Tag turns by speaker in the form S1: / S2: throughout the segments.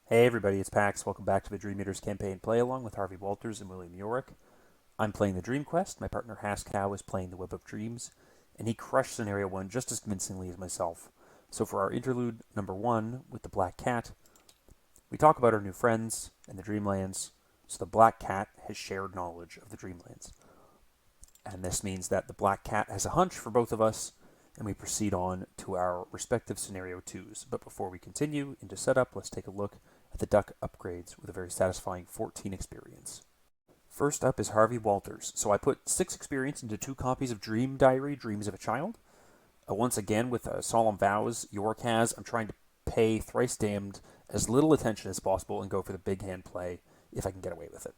S1: Hey everybody, it's Pax. Welcome back to the Dream Eaters campaign play along with Harvey Walters and William Yorick. I'm playing the Dream Quest. My partner Haskow is playing the Web of Dreams, and he crushed Scenario 1 just as convincingly as myself. So for our interlude number 1 with the Black Cat, we talk about our new friends and the Dreamlands. So the Black Cat has shared knowledge of the Dreamlands. And this means that the Black Cat has a hunch for both of us, and we proceed on to our respective Scenario 2s. But before we continue into setup, let's take a look at the duck upgrades with a very satisfying 14 experience. First up is Harvey Walters. So I put 6 experience into 2 copies of Dream Diary, Dreams of a Child. Once again, with Solemn Vows, York has, I'm trying to pay Thrice Damned as little attention as possible and go for the big hand play if I can get away with it.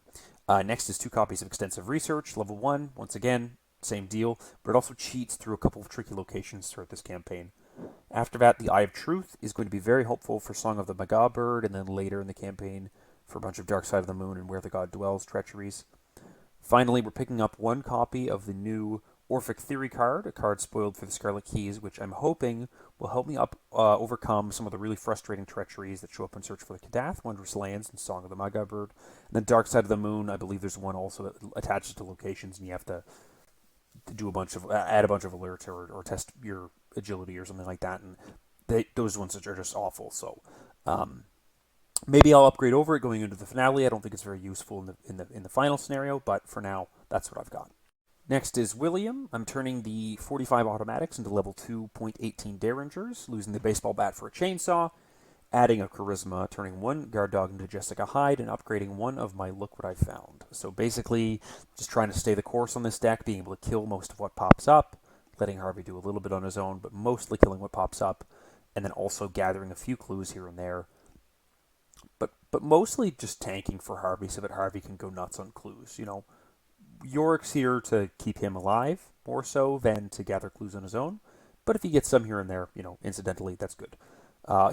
S1: Next is 2 copies of Extensive Research, level 1. Once again, same deal, but it also cheats through a couple of tricky locations throughout this campaign. After that, the Eye of Truth is going to be very helpful for Song of the Maga Bird, and then later in the campaign for a bunch of Dark Side of the Moon and Where the God Dwells treacheries. Finally, we're picking up 1 copy of the new Orphic Theory card, a card spoiled for the Scarlet Keys, which I'm hoping will help me overcome some of the really frustrating treacheries that show up in Search for the Kadath, Wondrous Lands, and Song of the Maga Bird. And then Dark Side of the Moon, I believe there's one also that attaches to locations, and you have to do add a bunch of alerts or test your agility or something like that, and those ones are just awful. So maybe I'll upgrade over it going into the finale. I don't think it's very useful in the final scenario, but for now, that's what I've got. Next is William. I'm turning the 45 automatics into level 2.18 Derringers, losing the baseball bat for a chainsaw, adding a charisma, turning 1 guard dog into Jessica Hyde, and upgrading 1 of my Look What I Found. So basically, just trying to stay the course on this deck, being able to kill most of what pops up, letting Harvey do a little bit on his own, but mostly killing what pops up, and then also gathering a few clues here and there. But mostly just tanking for Harvey so that Harvey can go nuts on clues. You know, Yorick's here to keep him alive more so than to gather clues on his own. But if he gets some here and there, incidentally, that's good.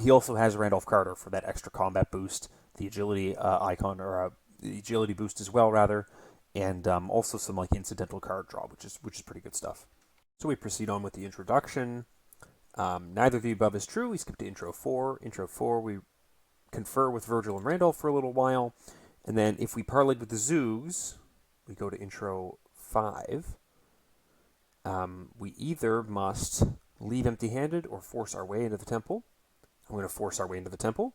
S1: He also has Randolph Carter for that extra combat boost, the agility icon, or the agility boost as well, rather, and also some like incidental card draw, which is pretty good stuff. So we proceed on with the introduction. Neither of the above is true. We skip to intro 4. Intro 4, we confer with Virgil and Randolph for a little while, and then if we parlayed with the Zoogs, we go to intro 5. We either must leave empty-handed or force our way into the temple. I'm going to force our way into the temple.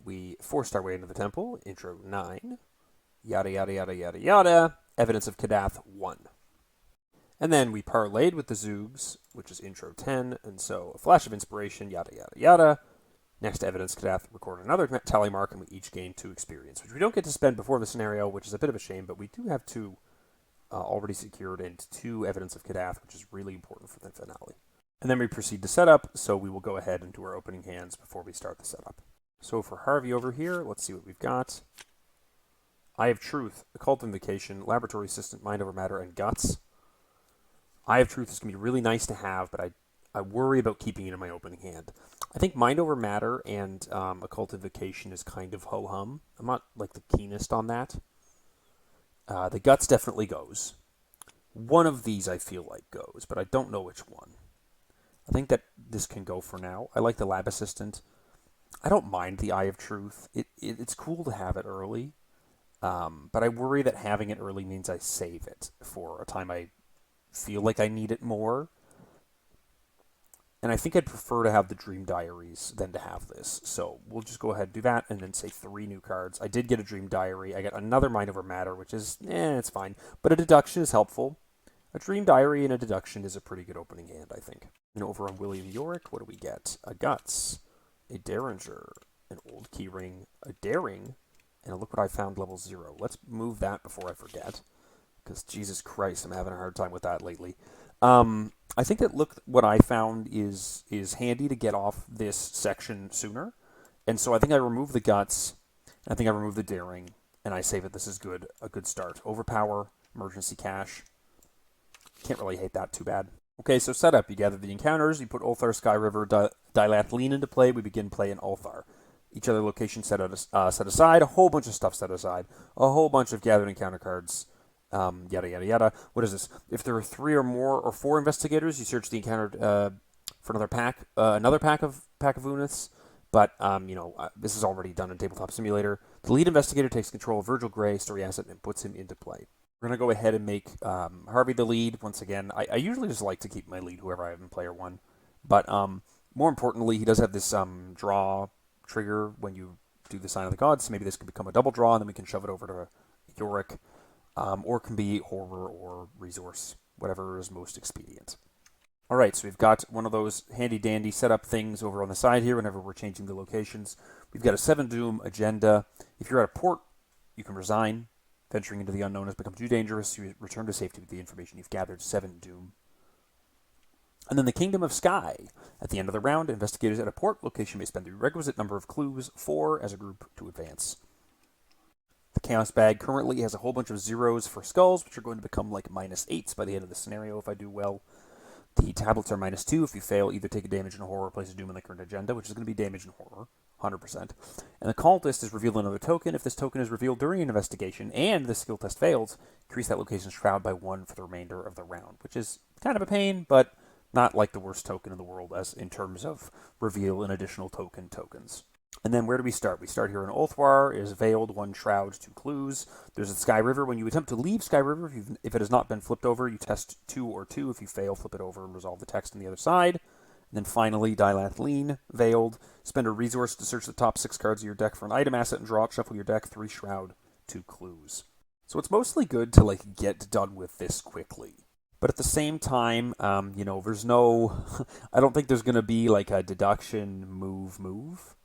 S1: We forced our way into the temple. Intro 9. Yada, yada, yada, yada, yada. Evidence of Kadath 1. And then we parlayed with the Zoogs, which is intro 10. And so a flash of inspiration, yada, yada, yada. Next evidence, Kadath recorded another tally mark, and we each gain 2 experience, which we don't get to spend before the scenario, which is a bit of a shame, but we do have 2 already secured and 2 evidence of Kadath, which is really important for the finale. And then we proceed to setup, so we will go ahead and do our opening hands before we start the setup. So for Harvey over here, let's see what we've got. Eye of Truth, Occult Invocation, Laboratory Assistant, Mind Over Matter, and Guts. Eye of Truth is going to be really nice to have, but I worry about keeping it in my opening hand. I think Mind Over Matter and Occult Invocation is kind of ho-hum. I'm not like the keenest on that. The Guts definitely goes. One of these I feel like goes, but I don't know which one. I think that this can go for now. I like the Lab Assistant. I don't mind the Eye of Truth. It's cool to have it early, but I worry that having it early means I save it for a time I feel like I need it more. And I think I'd prefer to have the Dream Diaries than to have this. So we'll just go ahead and do that and then say 3 new cards. I did get a Dream Diary. I got another Mind Over Matter, which is, it's fine. But a deduction is helpful. A Dream Diary and a deduction is a pretty good opening hand, I think. And over on William Yorick, what do we get? A Guts, a Derringer, an Old Keyring, a Daring, and a Look What I Found level 0. Let's move that before I forget. Because, Jesus Christ, I'm having a hard time with that lately. I think that Look What I Found is handy to get off this section sooner. And so I think I remove the Guts, I think I remove the Daring, and I say that this is good, a good start. Overpower, Emergency Cash. Can't really hate that too bad. Okay, so setup. You gather the encounters, you put Ulthar, Sky River, Dilathleen into play, we begin play in Ulthar. Each other location set aside, a whole bunch of stuff set aside, a whole bunch of gathered encounter cards, yada, yada, yada. What is this? If there are 3 or more or 4 investigators, you search the encounter for another pack of Uniths, But, this is already done in Tabletop Simulator. The lead investigator takes control of Virgil Gray, story asset, and puts him into play. We're going to go ahead and make Harvey the lead. Once again, I usually just like to keep my lead whoever I have in player 1. But more importantly, he does have this draw trigger when you do the Sign of the Gods. So maybe this could become a double draw, and then we can shove it over to Yorick. Or it can be horror or resource, whatever is most expedient. All right, so we've got one of those handy-dandy setup things over on the side here whenever we're changing the locations. We've got a 7 Doom agenda. If you're at a port, you can resign. Venturing into the unknown has become too dangerous. You return to safety with the information you've gathered. 7 Doom. And then the Kingdom of Sky. At the end of the round, investigators at a port location may spend the requisite number of clues, 4 as a group, to advance. The Chaos Bag currently has a whole bunch of zeros for skulls, which are going to become like -8s by the end of the scenario if I do well. The tablets are -2. If you fail, either take a damage in horror or place a doom in the current agenda, which is going to be damage in horror, 100%. And the cultist is revealed another token. If this token is revealed during an investigation and the skill test fails, increase that location's shroud by 1 for the remainder of the round, which is kind of a pain, but not like the worst token in the world as in terms of reveal and additional tokens. And then where do we start? We start here in Ulthwar. Is veiled, 1 shroud, 2 clues. There's a Sky River. When you attempt to leave Sky River, if it has not been flipped over, you test 2 or 2. If you fail, flip it over and resolve the text on the other side. And then finally, Dilathleen, veiled. Spend a resource to search the top 6 cards of your deck for an item asset and draw it. Shuffle your deck, 3 shroud, 2 clues. So it's mostly good to get done with this quickly. But at the same time, there's no... I don't think there's going to be a deduction move.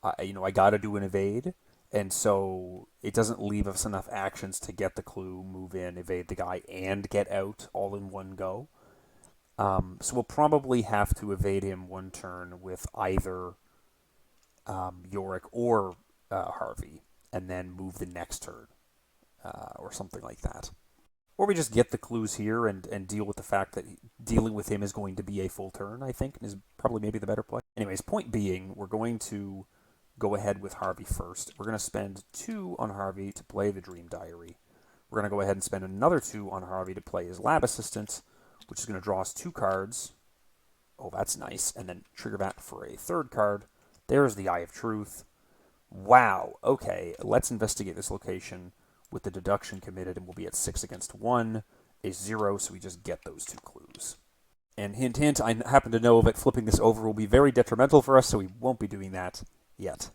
S1: I got to do an evade, and so it doesn't leave us enough actions to get the clue, move in, evade the guy, and get out all in one go. So we'll probably have to evade him 1 turn with either Yorick or Harvey, and then move the next turn, or something like that. Or we just get the clues here and deal with the fact that dealing with him is going to be a full turn, I think, is probably maybe the better play. Anyways, point being, we're going to go ahead with Harvey first. We're going to spend 2 on Harvey to play the Dream Diary. We're going to go ahead and spend another 2 on Harvey to play his Lab Assistant, which is going to draw us 2 cards. Oh, that's nice. And then trigger that for a 3rd card. There's the Eye of Truth. Wow. Okay, let's investigate this location with the deduction committed, and we'll be at 6 against 1, a 0, so we just get those 2 clues. And hint, hint, I happen to know that flipping this over will be very detrimental for us, so we won't be doing that yet.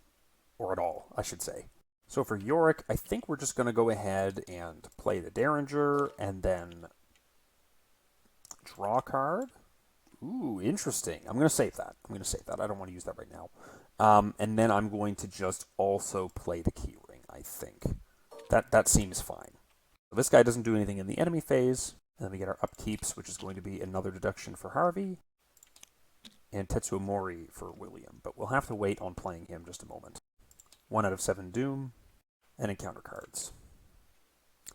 S1: Or at all, I should say. So for Yorick, I think we're just going to go ahead and play the Derringer, and then draw a card. Ooh, interesting. I'm going to save that. I don't want to use that right now. And then I'm going to just also play the Keyring, I think. That seems fine. So this guy doesn't do anything in the enemy phase. And then we get our upkeeps, which is going to be another deduction for Harvey. And Tetsuo Mori for William. But we'll have to wait on playing him just a moment. 1 out of 7 Doom. And encounter cards.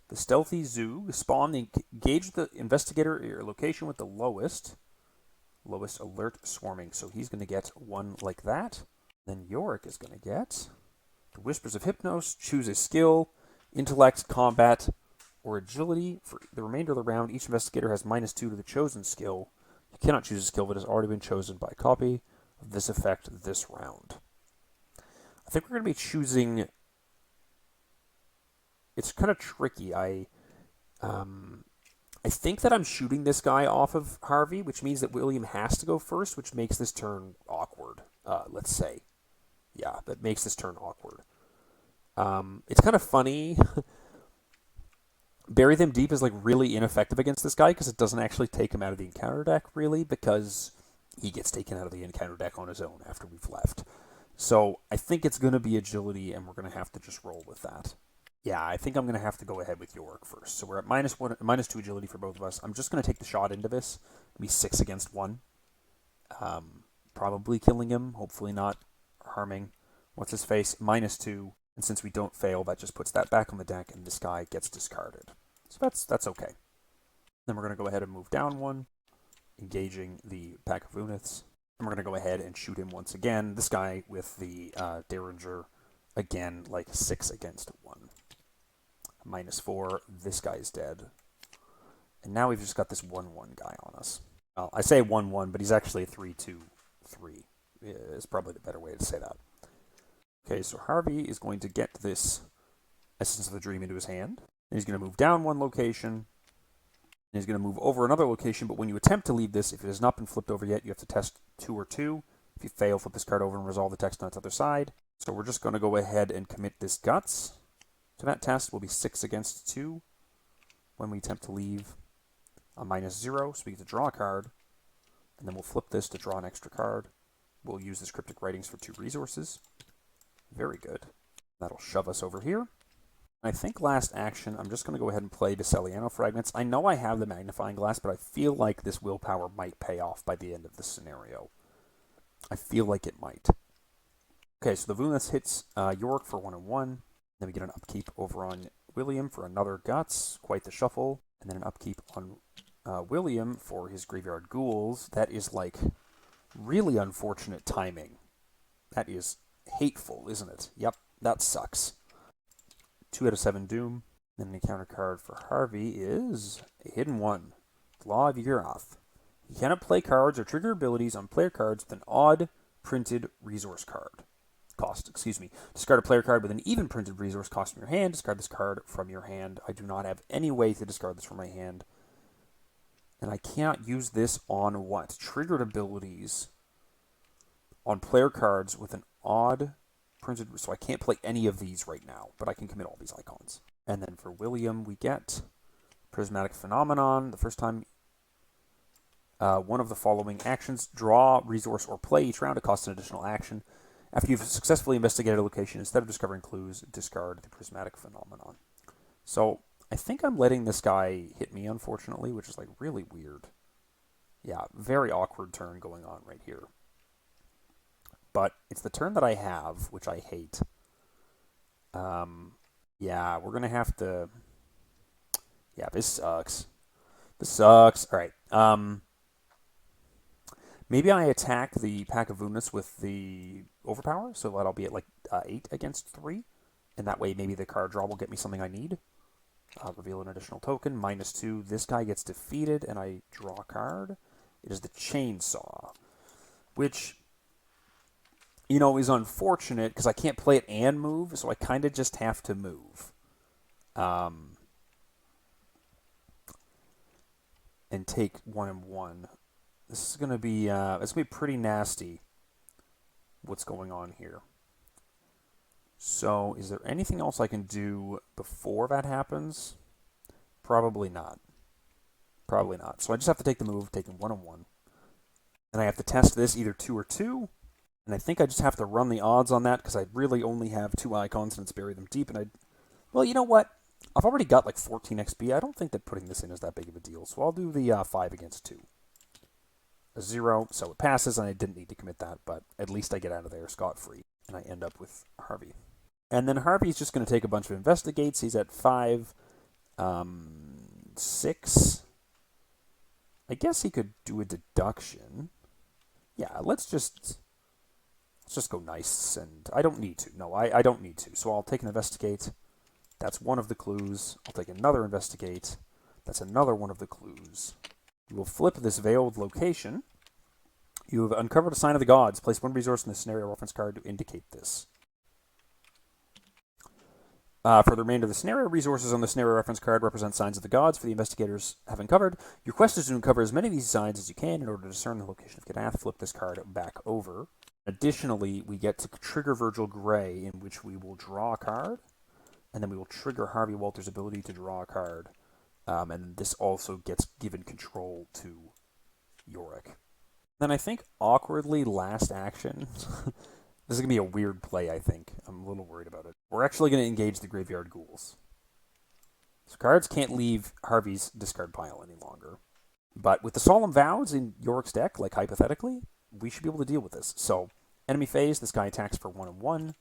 S1: The Stealthy Zoo. Spawn, engage the investigator location with the lowest alert swarming. So he's going to get 1 like that. Then Yorick is going to get the Whispers of Hypnos. Choose a skill, intellect, combat, or agility. For the remainder of the round, each investigator has -2 to the chosen skill. You cannot choose a skill that has already been chosen by copy of this effect this round. I think we're going to be choosing... It's kind of tricky. I think that I'm shooting this guy off of Harvey, which means that William has to go first, which makes this turn awkward, let's say. Yeah, that makes this turn awkward. It's kind of funny. Bury Them Deep is really ineffective against this guy because it doesn't actually take him out of the encounter deck, really, because he gets taken out of the encounter deck on his own after we've left. So I think it's going to be agility, and we're going to have to just roll with that. Yeah, I think I'm going to have to go ahead with Yorick first. So we're at -2 agility for both of us. I'm just going to take the shot into this. It'll be 6 against 1. Probably killing him. Hopefully not harming. What's his face? -2. And since we don't fail, that just puts that back on the deck, and this guy gets discarded. So that's okay. Then we're going to go ahead and move down 1, engaging the pack of Uniths. And we're going to go ahead and shoot him once again. This guy with the Derringer, again, 6 against 1. -4, this guy's dead. And now we've just got this 1/1 guy on us. Well, I say 1/1, but he's actually a 3/2/3. Is probably the better way to say that. Okay, so Harvey is going to get this Essence of the Dream into his hand. And he's going to move down one location. And he's going to move over another location, but when you attempt to leave this, if it has not been flipped over yet, you have to test 2 or 2. If you fail, flip this card over and resolve the text on its other side. So we're just going to go ahead and commit this Guts. So that test will be 6 against 2 when we attempt to leave a -0, so we get to draw a card. And then we'll flip this to draw an extra card. We'll use this Cryptic Writings for 2 resources. Very good. That'll shove us over here. I think last action, I'm just going to go ahead and play Veseliano Fragments. I know I have the Magnifying Glass, but I feel like this willpower might pay off by the end of the scenario. I feel like it might. Okay, so the Vunas hits Yorick for 1 and 1. Then we get an upkeep over on William for another Guts. Quite the shuffle. And then an upkeep on William for his Graveyard Ghouls. That is, like, really unfortunate timing. That is hateful, isn't it? Yep, that sucks. 2 out of 7 Doom. Then the counter card for Harvey is a hidden 1. Law of Yurath. You cannot play cards or trigger abilities on player cards with an odd printed resource card. Discard a player card with an even printed resource cost from your hand. Discard this card from your hand. I do not have any way to discard this from my hand. And I cannot use this on what? Triggered abilities on player cards with an odd printed... So I can't play any of these right now, but I can commit all these icons. And then for William, we get Prismatic Phenomenon. The first time one of the following actions, draw, resource, or play each round, it costs an additional action. After you've successfully investigated a location, instead of discovering clues, discard the Prismatic Phenomenon. So I think I'm letting this guy hit me, unfortunately, which is like really weird. Yeah, very awkward turn going on right here. But it's the turn that I have, which I hate. Yeah, we're going to have to... Yeah, this sucks. This sucks. All right. Maybe I attack the Pack of Vunas with the Overpower, so that I'll be at like 8 against 3. And that way maybe the card draw will get me something I need. Reveal an additional token. -2. This guy gets defeated, and I draw a card. It is the Chainsaw, which, you know, is unfortunate because I can't play it and move, so I kind of just have to move. And take 1 and 1. This is gonna be pretty nasty. What's going on here? So, is there anything else I can do before that happens? Probably not. Probably not. So I just have to take the move, taking 1 and 1. And I have to test this either 2 or 2. And I think I just have to run the odds on that because I really only have 2 icons and it's bury them deep. And well, you know what? I've already got like 14 XP. I don't think that putting this in is that big of a deal. So I'll do the 5 against 2. A 0, so it passes, and I didn't need to commit that, but at least I get out of there scot-free. And I end up with Harvey. And then Harvey's just going to take a bunch of investigates. He's at 5, 6. I guess he could do a deduction. Yeah, let's just go nice, and I don't need to. No, I don't need to. So I'll take an investigate. That's one of the clues. I'll take another investigate. That's another one of the clues. You will flip this veiled location. You have uncovered a sign of the gods. Place 1 resource in the scenario reference card to indicate this. For the remainder of the scenario, resources on the scenario reference card represent signs of the gods for the investigators have uncovered. Your quest is to uncover as many of these signs as you can in order to discern the location of Kadath. Flip this card back over. Additionally, we get to trigger Virgil Gray, in which we will draw a card, and then we will trigger Harvey Walters' ability to draw a card. And this also gets given control to Yorick. Then I think, awkwardly, last action. This is going to be a weird play, I think. I'm a little worried about it. We're actually going to engage the Graveyard Ghouls. So cards can't leave Harvey's discard pile any longer. But with the Solemn Vows in Yorick's deck, like hypothetically, we should be able to deal with this. So, enemy phase, this guy attacks for 1 and 1.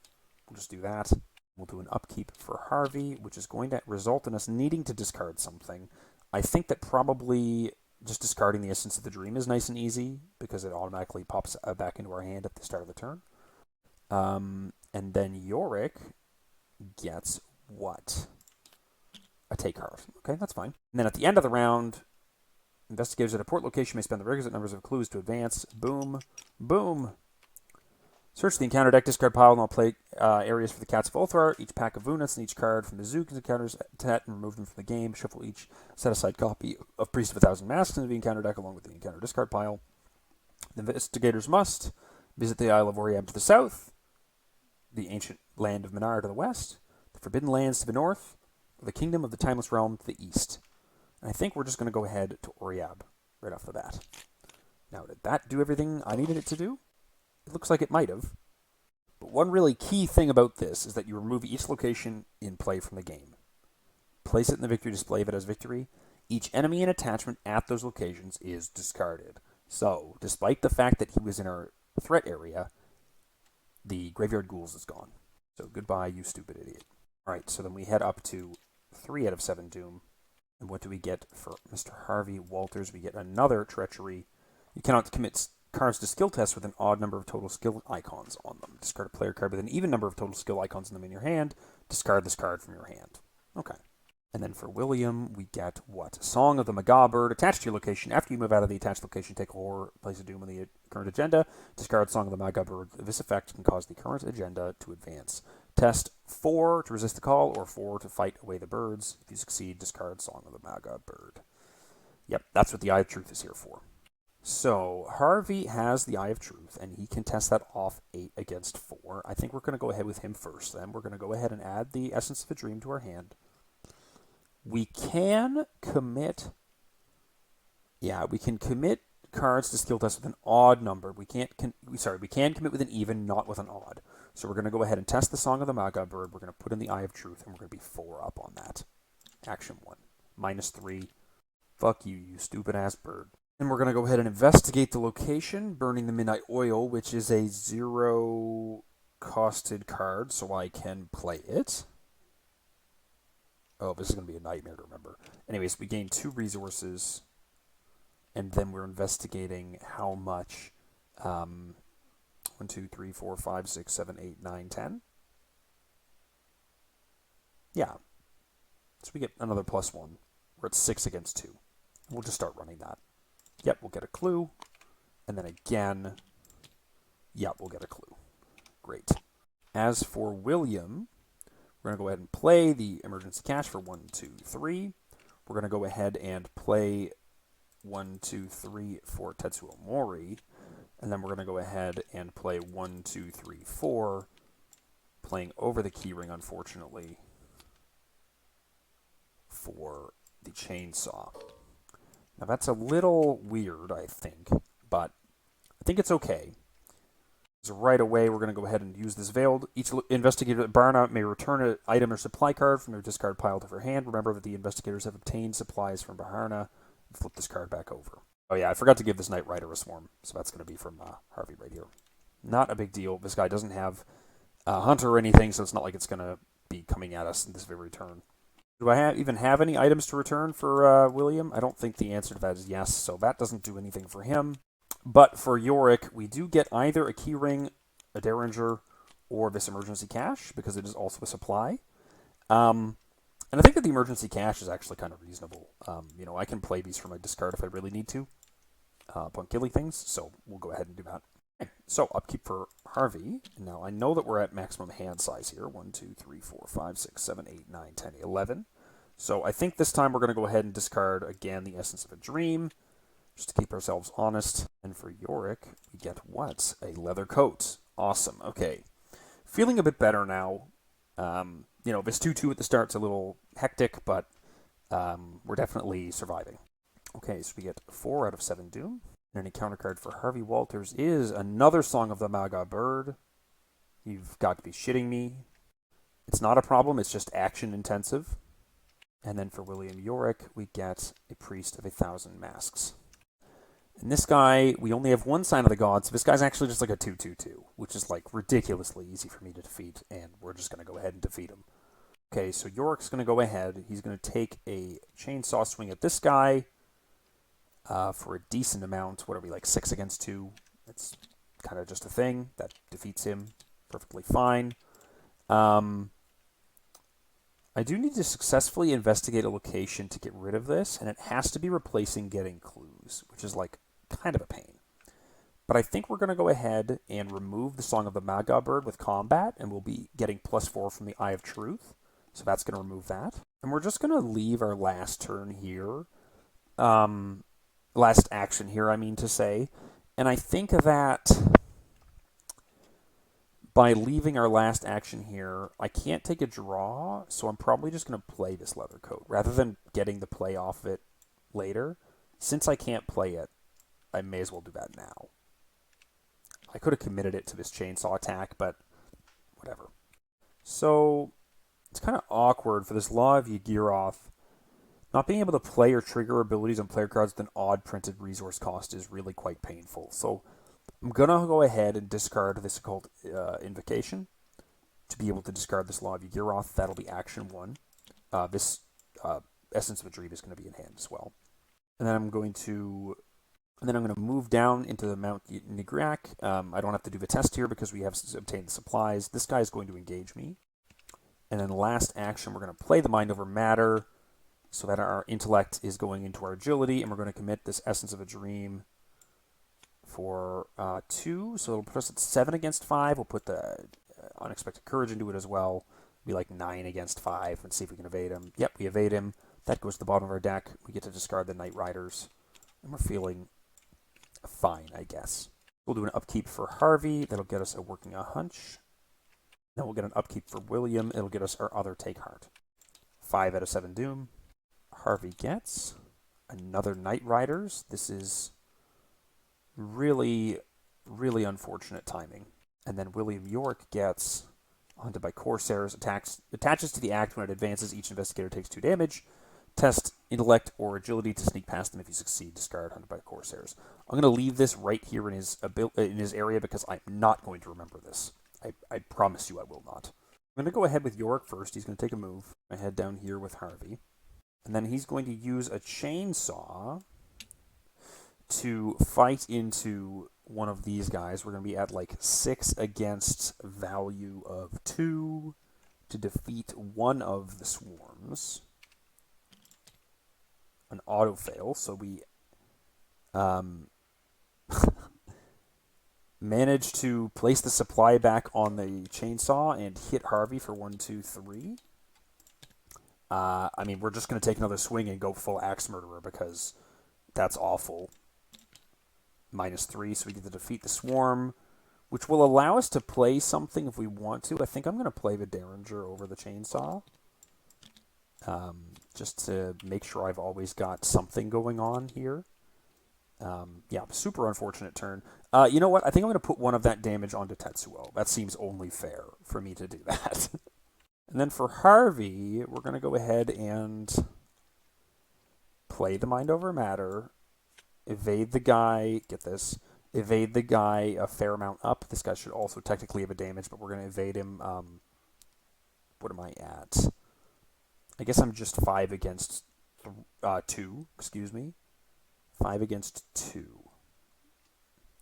S1: We'll just do that. We'll do an upkeep for Harvey, which is going to result in us needing to discard something. I think that probably just discarding the Essence of the Dream is nice and easy, because it automatically pops back into our hand at the start of the turn. And then Yorick gets what? A take card. Okay, that's fine. And then at the end of the round, investigators at a port location may spend the requisite numbers of clues to advance. Boom. Boom. Search the encounter deck, discard pile, and I'll play areas for the Cats of Ulthar, each pack of Vunuts, and each card from the zoo encounters and remove them from the game. Shuffle each set-aside copy of Priest of a Thousand Masks into the encounter deck along with the encounter discard pile. The investigators must visit the Isle of Oriab to the south, the ancient land of Minar to the west, the Forbidden Lands to the north, or the Kingdom of the Timeless Realm to the east. And I think we're just going to go ahead to Oriab right off the bat. Now, did that do everything I needed it to do? It looks like it might have. But one really key thing about this is that you remove each location in play from the game. Place it in the victory display if it has victory. Each enemy and attachment at those locations is discarded. So, despite the fact that he was in our threat area, the Graveyard Ghouls is gone. So, goodbye, you stupid idiot. Alright, so then we head up to 3 out of 7 Doom. And what do we get for Mr. Harvey Walters? We get another Treachery. You cannot commit cards to skill tests with an odd number of total skill icons on them. Discard a player card with an even number of total skill icons on them in your hand. Discard this card from your hand. Okay. And then for William, we get what? Song of the Maga Bird. Attached to your location. After you move out of the attached location, take a horror, place a doom on the current agenda. Discard Song of the Maga Bird. This effect can cause the current agenda to advance. Test 4 to resist the call, or 4 to fight away the birds. If you succeed, discard Song of the Maga Bird. Yep, that's what the Eye of Truth is here for. So, Harvey has the Eye of Truth, and he can test that off 8 against 4. I think we're going to go ahead with him first, then. We're going to go ahead and add the Essence of a Dream to our hand. We can commit... Yeah, we can commit cards to skill tests with an odd number. We can commit with an even, not with an odd. So we're going to go ahead and test the Song of the Maga Bird. We're going to put in the Eye of Truth, and we're going to be 4 up on that. Action 1. -3. Fuck you, you stupid-ass bird. And we're going to go ahead and investigate the location, Burning the Midnight Oil, which is a 0-costed card, so I can play it. Oh, this is going to be a nightmare to remember. Anyways, we gain 2 resources, and then we're investigating how much... 1, 2, 3, 4, 5, 6, 7, 8, 9, 10. Yeah. So we get another +1. We're at 6 against 2. We'll just start running that. Yep, we'll get a clue. And then again, yep, we'll get a clue. Great. As for William, we're going to go ahead and play the Emergency Cash for 1, 2, 3. We're going to go ahead and play 1, 2, 3 for Tetsuo Mori. And then we're going to go ahead and play 1, 2, 3, 4, playing over the keyring, unfortunately, for the Chainsaw. Now, that's a little weird, I think, but I think it's okay. So right away, we're going to go ahead and use this Veiled. Each investigator at Barna may return an item or supply card from their discard pile to their hand. Remember that the investigators have obtained supplies from Baharna and flip this card back over. Oh yeah, I forgot to give this Knight Rider a Swarm, so that's going to be from Harvey right here. Not a big deal. This guy doesn't have Hunter or anything, so it's not like it's going to be coming at us in this very turn. Do I even have any items to return for William? I don't think the answer to that is yes, so that doesn't do anything for him. But for Yorick, we do get either a Keyring, a Derringer, or this Emergency Cash, because it is also a supply. And I think that the Emergency Cash is actually kind of reasonable. You know, I can play these for my discard if I really need to, upon killing things, so we'll go ahead and do that. Okay, so, upkeep for Harvey. Now, I know that we're at maximum hand size here. 1, 2, 3, 4, 5, 6, 7, 8, 9, 10, 11. So, I think this time we're going to go ahead and discard, again, the Essence of a Dream, just to keep ourselves honest. And for Yorick, we get what? A leather coat. Awesome. Okay. Feeling a bit better now. You know, this 2-2 at the start's a little hectic, but we're definitely surviving. Okay, so we get 4 out of 7 Doom. And an encounter card for Harvey Walters is another Song of the Maga Bird. You've got to be shitting me. It's not a problem, it's just action intensive. And then for William Yorick, we get a Priest of 1,000 Masks. And this guy, we only have one Sign of the Gods, so this guy's actually just like a 2/2/2, which is like ridiculously easy for me to defeat, and we're just going to go ahead and defeat him. Okay, so Yorick's going to go ahead. He's going to take a Chainsaw swing at this guy for a decent amount. What are we, like 6 against 2? It's kind of just a thing. That defeats him perfectly fine. I do need to successfully investigate a location to get rid of this, and it has to be replacing getting clues, which is like kind of a pain. But I think we're going to go ahead and remove the Song of the Maga Bird with combat, and we'll be getting +4 from the Eye of Truth. So that's going to remove that. And we're just going to leave our last turn here. Last action here, I mean to say. And I think that by leaving our last action here, I can't take a draw, so I'm probably just going to play this leather coat. Rather than getting the play off of it later, since I can't play it, I may as well do that now. I could have committed it to this chainsaw attack, but whatever. So it's kind of awkward for this Law of Yaghiroth. Not being able to play or trigger abilities on player cards with an odd printed resource cost is really quite painful. So I'm going to go ahead and discard this Occult Invocation to be able to discard this Law of Yaghiroth. That'll be action 1. This Essence of a Dream is going to be in hand as well. And then I'm going to move down into the Mount Nigrak. I don't have to do the test here because we have obtained the supplies. This guy is going to engage me. And then last action, we're going to play the Mind Over Matter so that our intellect is going into our agility, and we're going to commit this Essence of a Dream for 2. So it'll put us at 7 against 5. We'll put the Unexpected Courage into it as well. Be like 9 against 5 and see if we can evade him. Yep, we evade him. That goes to the bottom of our deck. We get to discard the Night Riders. And we're feeling fine, I guess. We'll do an upkeep for Harvey. That'll get us a Working a Hunch. Then we'll get an upkeep for William. It'll get us our other Take Heart. 5 out of 7 Doom. Harvey gets another Night Riders. This is really, really unfortunate timing. And then William York gets Hunted by Corsairs. Attaches to the act when it advances. Each investigator takes 2 damage. Test intellect or agility to sneak past them. If you succeed, discard Hunted by Corsairs. I'm going to leave this right here in his area because I'm not going to remember this. I promise you I will not. I'm going to go ahead with York first. He's going to take a move. I head down here with Harvey. And then he's going to use a chainsaw to fight into one of these guys. We're going to be at like 6 against value of 2 to defeat one of the swarms. An auto fail, so we managed to place the supply back on the chainsaw and hit Harvey for 1, 2, 3. I mean, we're just going to take another swing and go full Axe Murderer because that's awful. -3, so we get to defeat the Swarm, which will allow us to play something if we want to. I think I'm going to play the Derringer over the Chainsaw, just to make sure I've always got something going on here. Yeah, super unfortunate turn. You know what? I think I'm going to put one of that damage onto Tetsuo. That seems only fair for me to do that. And then for Harvey, we're going to go ahead and play the Mind Over Matter, evade the guy, get this, evade the guy a fair amount up. This guy should also technically have a damage, but we're going to evade him. What am I at? I guess I'm just 5 against 2, excuse me. 5 against 2.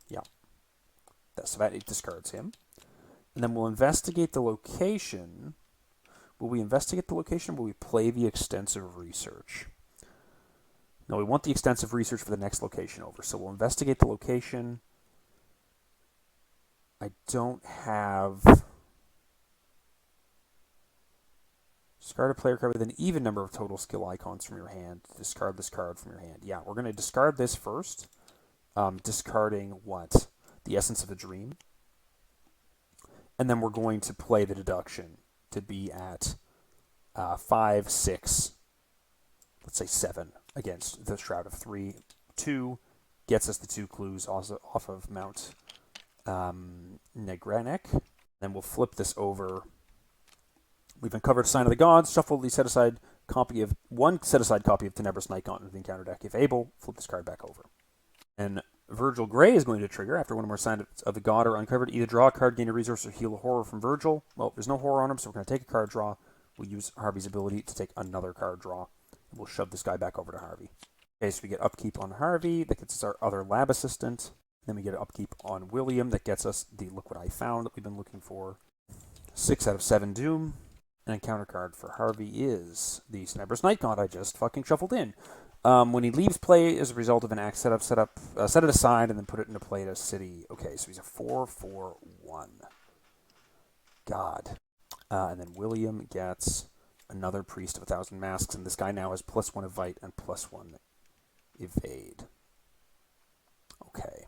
S1: Yeah. So that it discards him. And then we'll investigate the location. Will we investigate the location or will we play the extensive research? No, we want the extensive research for the next location over. So we'll investigate the location. I don't have... Discard a player card with an even number of total skill icons from your hand. Discard this card from your hand. Yeah, we're going to discard this first. Discarding what? The Essence of a Dream. And then we're going to play the deduction to be at 5, 6, let's say 7 against the Shroud of 3. 2 gets us the 2 clues also off of Mount Negranek. Then we'll flip this over. We've uncovered Sign of the Gods. Shuffle the set-aside copy of Tenebrous Night Gauntlet of the encounter deck. If able, flip this card back over. And Virgil Grey is going to trigger after one or more Signs of the God are uncovered. Either draw a card, gain a resource, or heal a horror from Virgil. Well, there's no horror on him, so we're going to take a card draw. We'll use Harvey's ability to take another card draw. And we'll shove this guy back over to Harvey. Okay, so we get upkeep on Harvey. That gets us our other lab assistant. Then we get an upkeep on William. That gets us the Look What I Found that we've been looking for. 6 out of 7 Doom. And a counter card for Harvey is the Tenebrous Night God I just fucking shuffled in. When he leaves play as a result of an act set it aside and then put it into play at a city. Okay, so he's a 4/4/1. God. And then William gets another Priest of 1,000 Masks, and this guy now has +1 Evite and +1 Evade. Okay.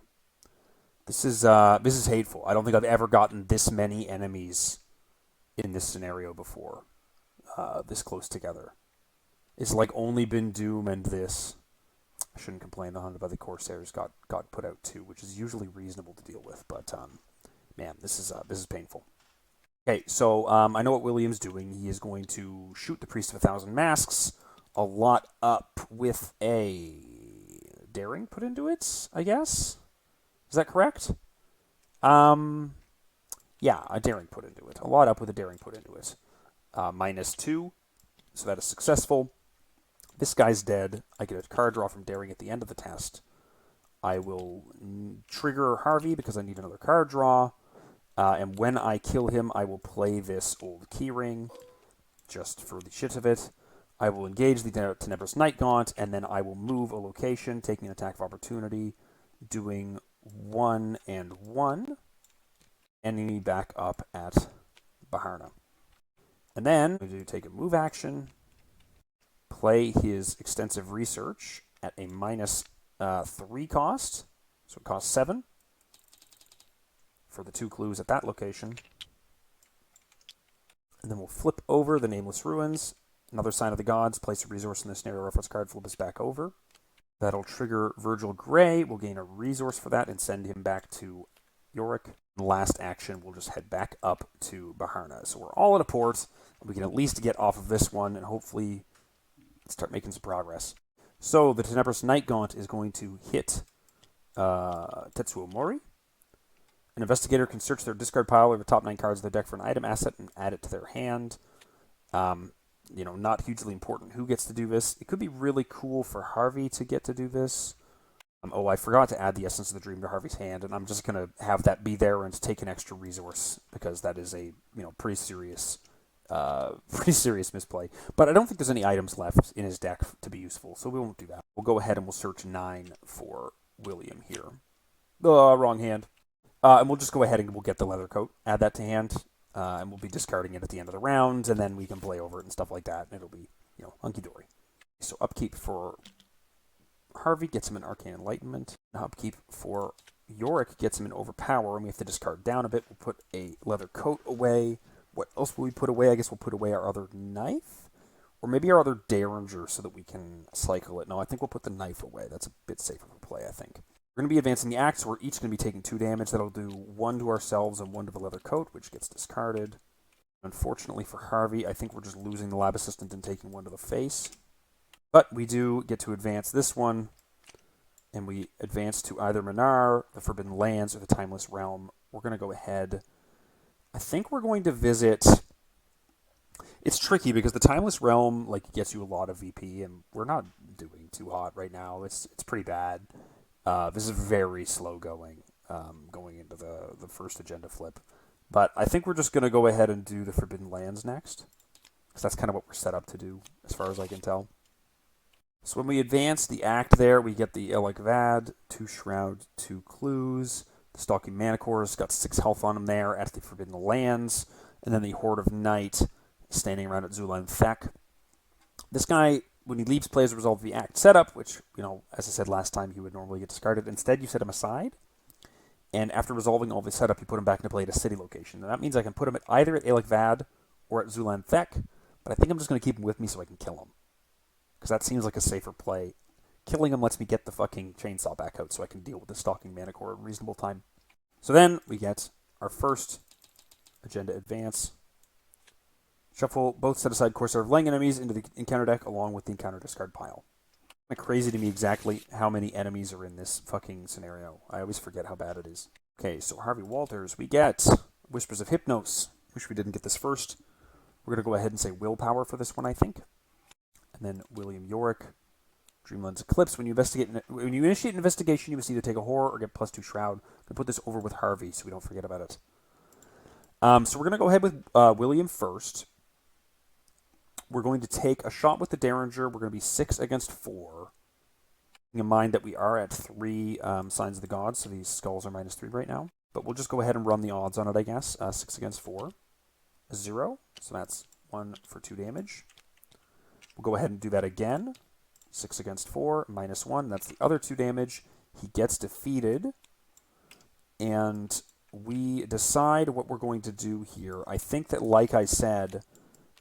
S1: This is hateful. I don't think I've ever gotten this many enemies in this scenario before. This close together. It's like only been Doom and this. I shouldn't complain. The Hunted by the Corsairs got put out too, which is usually reasonable to deal with. But man, this is painful. Okay, so I know what William's doing. He is going to shoot the Priest of 1,000 Masks a lot up with a Daring put into it, I guess? Is that correct? Yeah, a Daring put into it. A lot up with a Daring put into it. -2, so that is successful. This guy's dead. I get a card draw from Daring at the end of the test. I will trigger Harvey because I need another card draw. And when I kill him, I will play this old keyring, just for the shit of it. I will engage the Tenebrous Night Gaunt, and then I will move a location, taking an attack of opportunity, doing 1 and 1, ending me back up at Baharna. And then we do take a move action, play his Extensive Research at a -3 cost, so it costs 7. For the 2 clues at that location. And then we'll flip over the Nameless Ruins. Another Sign of the Gods. Place a resource in the scenario reference card. Flip us back over. That'll trigger Virgil Grey. We'll gain a resource for that and send him back to Yorick. Last action, we'll just head back up to Baharna. So we're all at a port. We can at least get off of this one and hopefully start making some progress. So the Tenebrous Night Gaunt is going to hit Tetsuo Mori. An investigator can search their discard pile or the top 9 cards of their deck for an item asset and add it to their hand. Not hugely important who gets to do this. It could be really cool for Harvey to get to do this. I forgot to add the Essence of the Dream to Harvey's hand, and I'm just going to have that be there and take an extra resource because that is a pretty serious misplay. But I don't think there's any items left in his deck to be useful, so we won't do that. We'll go ahead and we'll search 9 for William here. Wrong hand. And we'll just go ahead and we'll get the leather coat, add that to hand, and we'll be discarding it at the end of the round, and then we can play over it and stuff like that, and it'll be, hunky-dory. So upkeep for Harvey gets him an Arcane Enlightenment. Upkeep for Yorick gets him an Overpower, and we have to discard down a bit. We'll put a leather coat away. What else will we put away? I guess we'll put away our other knife, or maybe our other Derringer so that we can cycle it. No, I think we'll put the knife away. That's a bit safer for play, I think. We're going to be advancing the axe, so we're each going to be taking 2 damage. That'll do 1 to ourselves and 1 to the leather coat, which gets discarded. Unfortunately for Harvey, I think we're just losing the lab assistant and taking 1 to the face. But we do get to advance this one, and we advance to either Minar, the Forbidden Lands, or the Timeless Realm. We're going to go ahead. I think we're going to visit... It's tricky because the Timeless Realm gets you a lot of VP, and we're not doing too hot right now. It's pretty bad. This is very slow going into the first agenda flip. But I think we're just going to go ahead and do the Forbidden Lands next, because that's kind of what we're set up to do, as far as I can tell. So when we advance the act there, we get the Elik Vad, 2 Shroud, 2 Clues. The Stalking Manicor's got 6 health on him there at the Forbidden Lands. And then the Horde of Night standing around at Zulan Thek. This guy... When he leaves play as a result of the act setup, which, as I said last time, he would normally get discarded. Instead, you set him aside, and after resolving all the setup, you put him back into play at a city location. And that means I can put him either at Elik Vad or at Zulan Thek, but I think I'm just going to keep him with me so I can kill him. Because that seems like a safer play. Killing him lets me get the fucking chainsaw back out so I can deal with the Stalking Manticore in reasonable time. So then we get our first agenda advance. Shuffle both set-aside Corsair of Lang enemies into the encounter deck along with the encounter discard pile. It's kind of crazy to me exactly how many enemies are in this fucking scenario. I always forget how bad it is. Okay, so Harvey Walters, we get Whispers of Hypnos. Wish we didn't get this first. We're going to go ahead and say Willpower for this one, I think. And then William Yorick, Dreamland's Eclipse. When you initiate an investigation, you must either take a horror or get +2 Shroud. I'm going to put this over with Harvey so we don't forget about it. So we're going to go ahead with William first. We're going to take a shot with the Derringer. We're going to be 6 against 4. Keeping in mind that we are at 3 Signs of the Gods, so these skulls are -3 right now. But we'll just go ahead and run the odds on it, I guess. 6 against 4, 0. So that's 1 for 2 damage. We'll go ahead and do that again. 6 against 4, -1. That's the other 2 damage. He gets defeated. And we decide what we're going to do here. I think that, like I said,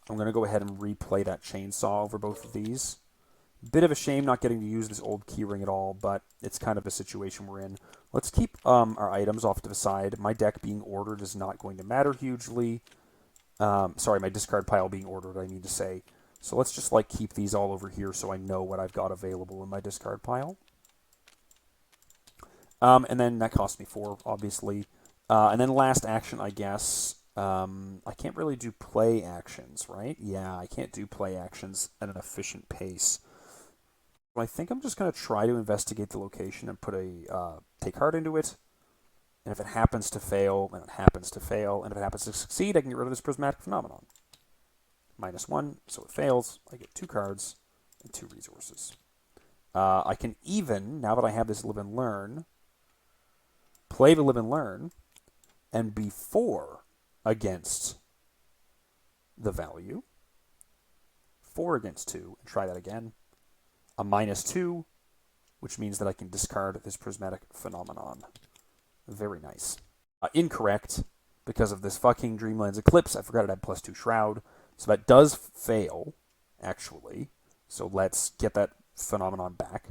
S1: I'm going to go ahead and replay that chainsaw over both of these. Bit of a shame not getting to use this old keyring at all, but it's kind of a situation we're in. Let's keep our items off to the side. My deck being ordered is not going to matter hugely. Sorry, my discard pile being ordered, I mean to say. So let's just like keep these all over here so I know what I've got available in my discard pile. And then that cost me 4, obviously. And then last action, I guess. I can't really do play actions, right? Yeah, I can't do play actions at an efficient pace. So I think I'm just going to try to investigate the location and put a take heart into it. And if it happens to fail, then it happens to fail. And if it happens to succeed, I can get rid of this prismatic phenomenon. -1, so it fails. I get 2 cards and 2 resources. I can even, now that I have this live and learn, play the live and learn, and be 4 against the value. 4 against 2, and try that again. A -2, which means that I can discard this prismatic phenomenon. Very nice. Incorrect, because of this fucking Dreamlands Eclipse. I forgot it had +2 Shroud. So that does fail, actually. So let's get that phenomenon back.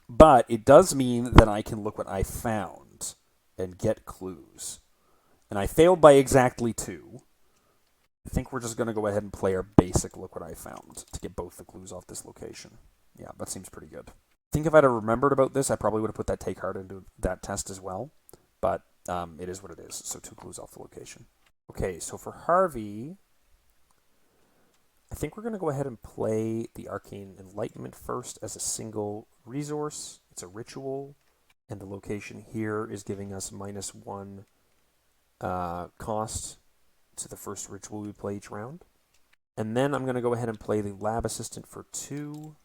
S1: But it does mean that I can look what I found and get clues. And I failed by exactly 2. I think we're just going to go ahead and play our basic look what I found to get both the clues off this location. Yeah, that seems pretty good. I think if I'd have remembered about this, I probably would have put that take heart into that test as well. But it is what it is, so 2 clues off the location. Okay, so for Harvey, I think we're going to go ahead and play the Arcane Enlightenment first as a single resource. It's a ritual, and the location here is giving us -1 cost to the first ritual we play each round. And then I'm going to go ahead and play the Lab Assistant for 2,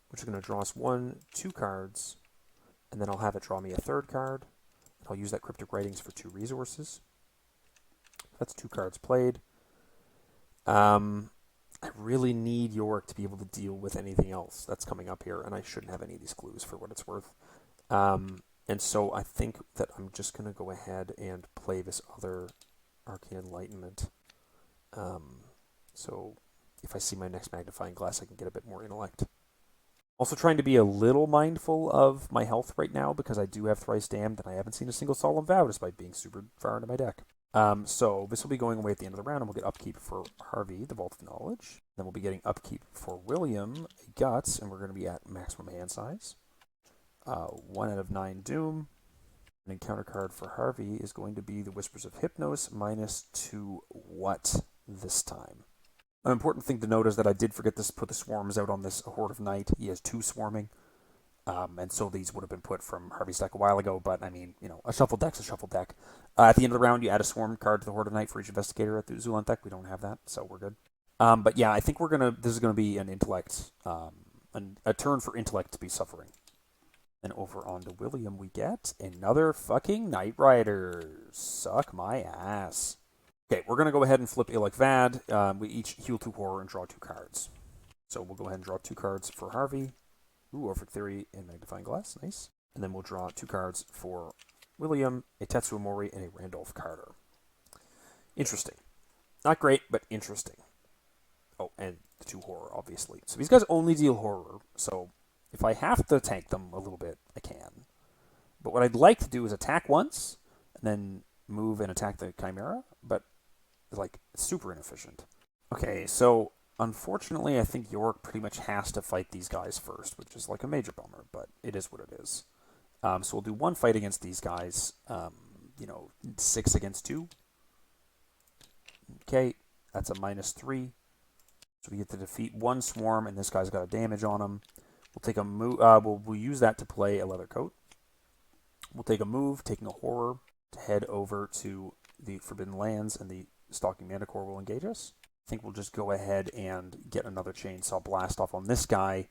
S1: which is going to draw us 2 cards, and then I'll have it draw me a 3rd card. And I'll use that Cryptic Writings for 2 resources. That's 2 cards played. I really need Yorick to be able to deal with anything else that's coming up here, and I shouldn't have any of these clues for what it's worth. And so I think that I'm just going to go ahead and play this other Arcane Enlightenment. So if I see my next magnifying glass, I can get a bit more intellect. Also trying to be a little mindful of my health right now, because I do have Thrice Damned, and I haven't seen a single Solemn Vow despite being super far into my deck. So this will be going away at the end of the round, and we'll get upkeep for Harvey, the Vault of Knowledge. Then we'll be getting upkeep for William, Guts, and we're going to be at maximum hand size. 1 out of 9 Doom. An encounter card for Harvey is going to be the Whispers of Hypnos, -2 what this time? An important thing to note is that I did forget to put the swarms out on this Horde of Night. He has 2 swarming. And so these would have been put from Harvey's deck a while ago, but I mean, you know, a shuffled deck's a shuffled deck. At the end of the round, you add a swarm card to the Horde of Night for each investigator at the Zulant deck. We don't have that, so we're good. But yeah, I think this is gonna be an intellect, a turn for intellect to be suffering. And over on to William, we get another fucking Night Rider. Suck my ass. Okay, we're gonna go ahead and flip Illic Vad. We each heal 2 horror and draw 2 cards. So we'll go ahead and draw 2 cards for Harvey. Ooh, Orphic Theory and Magnifying Glass. Nice. And then we'll draw 2 cards for William, a Tetsuo Mori, and a Randolph Carter. Interesting. Not great, but interesting. Oh, and the 2 horror, obviously. So these guys only deal horror, so if I have to tank them a little bit, I can. But what I'd like to do is attack once, and then move and attack the Chimera, but like, it's super inefficient. Okay, so unfortunately, I think York pretty much has to fight these guys first, which is like a major bummer, but it is what it is. So we'll do 1 fight against these guys, 6 against 2. Okay, that's a -3. So we get to defeat 1 swarm, and this guy's got a damage on him. We'll take a move. We'll use that to play a Leather Coat. We'll take a move, taking a horror, to head over to the Forbidden Lands, and the Stalking Manticore will engage us. I think we'll just go ahead and get another Chainsaw Blast off on this guy,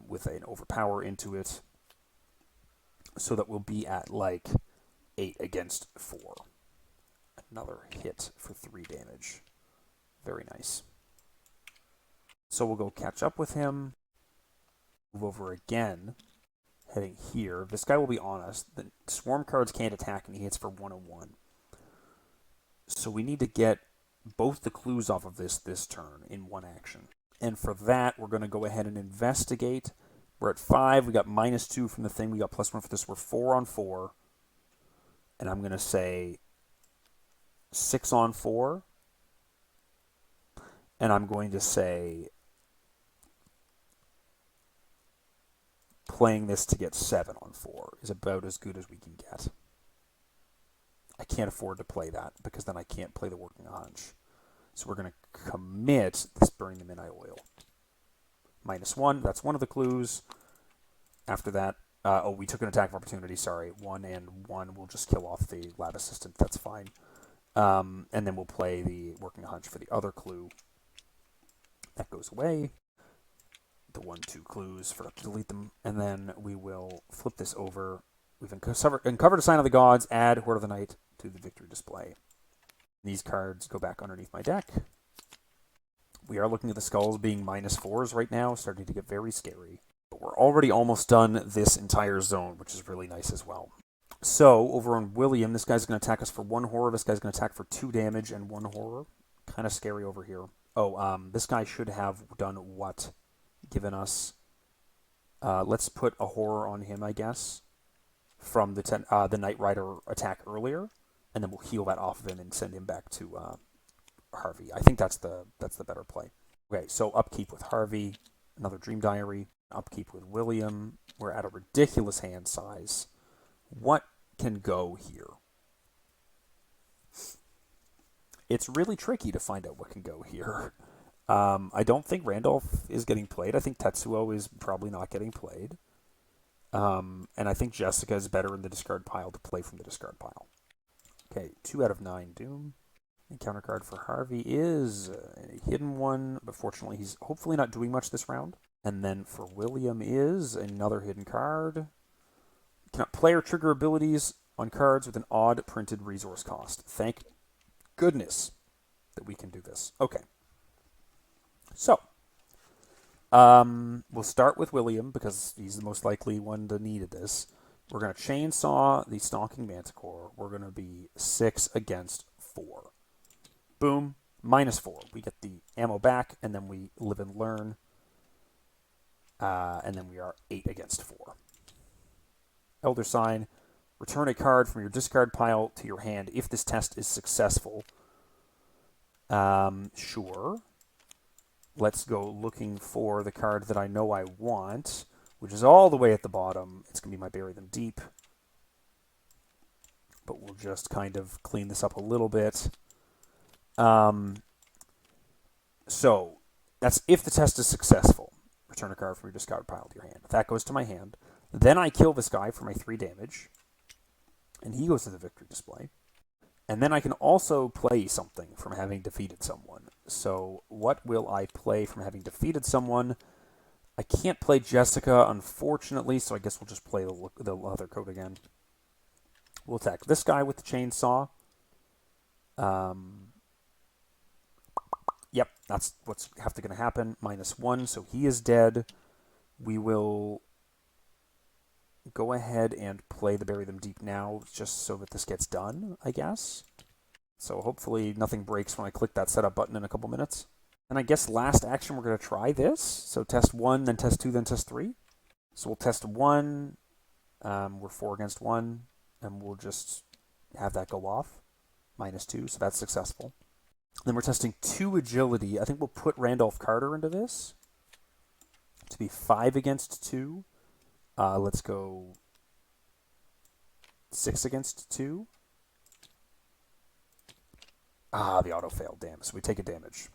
S1: with an overpower into it, so that we'll be at like 8 against 4. Another hit for 3 damage. Very nice. So we'll go catch up with him. Move over again, heading here. This guy will be on us. The swarm cards can't attack, and he hits for 101. So we need to get both the clues off of this turn in one action. And for that, we're going to go ahead and investigate. We're at 5. We got -2 from the thing. We got +1 for this. We're 4 on 4. And I'm going to say 6 on 4. And I'm going to say playing this to get 7 on 4 is about as good as we can get. I can't afford to play that because then I can't play the working hunch. So we're going to commit this burning the midnight oil. -1, that's one of the clues. After that, we took an attack of opportunity, sorry. 1 and 1, we'll just kill off the lab assistant, that's fine. And then we'll play the working hunch for the other clue. That goes away. The 1-2 clues, forgot to delete them. And then we will flip this over. We've uncovered a sign of the gods, add Horde of the Night to the victory display. These cards go back underneath my deck. We are looking at the skulls being -4s right now, starting to get very scary. But we're already almost done this entire zone, which is really nice as well. So, over on William, this guy's going to attack us for 1 horror. This guy's going to attack for 2 damage and 1 horror. Kind of scary over here. Oh, this guy should have done what? Given us... let's put a horror on him, I guess, from the Knight Rider attack earlier, and then we'll heal that off of him and send him back to Harvey. I think that's the better play. Okay, so upkeep with Harvey, another Dream Diary. Upkeep with William. We're at a ridiculous hand size. What can go here? It's really tricky to find out what can go here. I don't think Randolph is getting played. I think Tetsuo is probably not getting played. And I think Jessica is better in the discard pile to play from the discard pile. Okay, 2 out of 9 Doom. Encounter card for Harvey is a hidden one, but fortunately he's hopefully not doing much this round. And then for William is another hidden card. Cannot play or trigger abilities on cards with an odd printed resource cost. Thank goodness that we can do this. Okay. So, we'll start with William because he's the most likely one to need this. We're going to chainsaw the Stalking Manticore. We're going to be 6 against 4. Boom. -4. We get the ammo back, and then we live and learn. And then we are 8 against 4. Elder Sign. Return a card from your discard pile to your hand if this test is successful. Sure. Let's go looking for the card that I know I want, which is all the way at the bottom. It's going to be my Bury Them Deep. But we'll just kind of clean this up a little bit. So, that's if the test is successful. Return a card from your discard pile to your hand. That goes to my hand. Then I kill this guy for my 3 damage. And he goes to the victory display. And then I can also play something from having defeated someone. So what will I play from having defeated someone? I can't play Jessica, unfortunately, so I guess we'll just play the leather coat again. We'll attack this guy with the chainsaw. Yep, that's what's going to happen. -1, so he is dead. We will go ahead and play the Bury Them Deep now, just so that this gets done, I guess. So hopefully nothing breaks when I click that setup button in a couple minutes. And I guess last action we're going to try this. So test 1, then test 2, then test 3. So we'll test 1. We're 4 against 1. And we'll just have that go off. -2, so that's successful. Then we're testing 2 agility. I think we'll put Randolph Carter into this to be 5 against 2. Let's go 6 against 2. The auto failed. Damn. So we take a damage.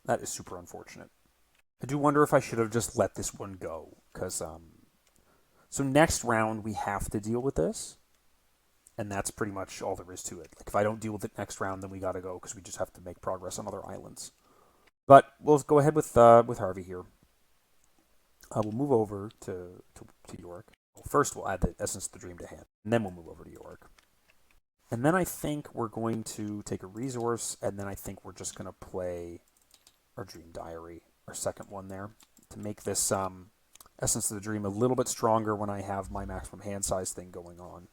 S1: That is super unfortunate. I do wonder if I should have just let this one go. Because, so next round we have to deal with this. And that's pretty much all there is to it. Like if I don't deal with it next round, then we gotta go because we just have to make progress on other islands. But we'll go ahead with Harvey here. We'll move over to Yorick. Well, first, we'll add the Essence of the Dream to hand, and then we'll move over to Yorick. And then I think we're going to take a resource, and then I think we're just going to play our Dream Diary, our second one there, to make this Essence of the Dream a little bit stronger when I have my maximum hand size thing going on.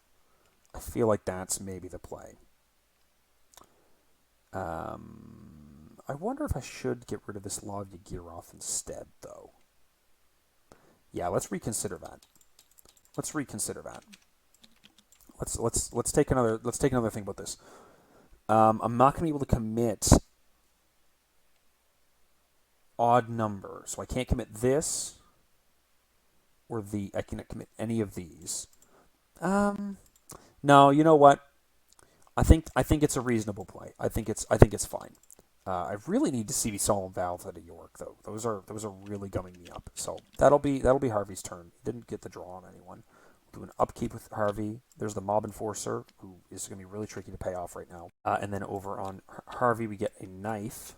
S1: I feel like that's maybe the play. I wonder if I should get rid of this Law of Yagiroth instead, though. Yeah, let's reconsider that. Let's reconsider that. Let's take another think about this. I'm not going to be able to commit odd number, so I can't commit this or I can't commit any of these. No, you know what? I think it's a reasonable play. I think it's fine. I really need to see the Solemn Vows out of York, though. Those are really gumming me up. So that'll be Harvey's turn. He didn't get the draw on anyone. We'll do an upkeep with Harvey. There's the Mob Enforcer, who is going to be really tricky to pay off right now. And then over on Harvey, we get a Knife.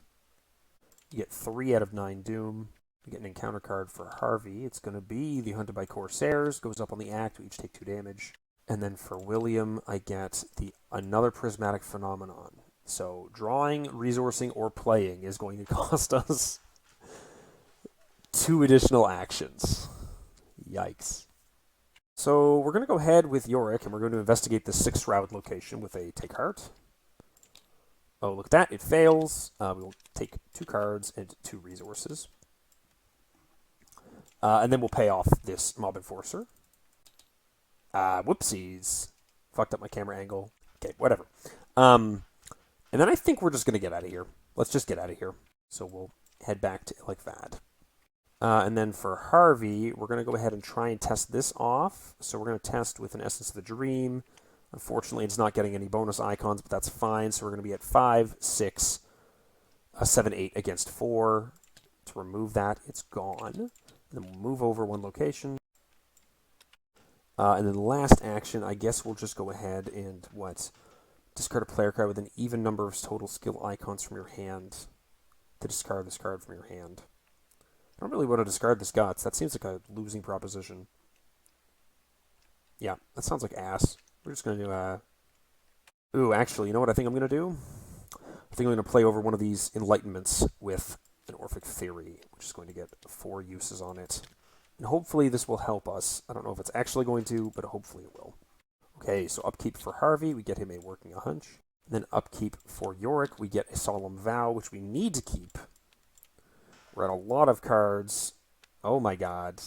S1: You get 3 out of 9 Doom. We get an encounter card for Harvey. It's going to be the Hunted by Corsairs. Goes up on the act. We each take 2 damage. And then for William, I get another Prismatic Phenomenon. So drawing, resourcing, or playing is going to cost us 2 additional actions. Yikes. So we're going to go ahead with Yorick, and we're going to investigate the 6th Shroud location with a Take Heart. Oh, look at that. It fails. We will take 2 cards and 2 resources. And then we'll pay off this Mob Enforcer. Whoopsies. Fucked up my camera angle. Okay, whatever. And then I think we're just going to get out of here. Let's just get out of here. So we'll head back to Ilikvad. And then for Harvey, we're going to go ahead and try and test this off. So we're going to test with an Essence of the Dream. Unfortunately, it's not getting any bonus icons, but that's fine. So we're going to be at 5, 6, 7, 8 against 4. To remove that, it's gone. And then we'll move over 1 location. And then the last action, I guess we'll just go ahead and discard a player card with an even number of total skill icons from your hand to discard this card from your hand. I don't really want to discard this Guts. That seems like a losing proposition. Yeah, that sounds like ass. We're just going to do... Ooh, actually, you know what I think I'm going to do? I think I'm going to play over one of these Enlightenments with an Orphic Theory, which is going to get 4 uses on it. And hopefully this will help us. I don't know if it's actually going to, but hopefully it will. Okay, so upkeep for Harvey, we get him a Working a Hunch. And then upkeep for Yorick, we get a Solemn Vow, which we need to keep. We're at a lot of cards. Oh my god.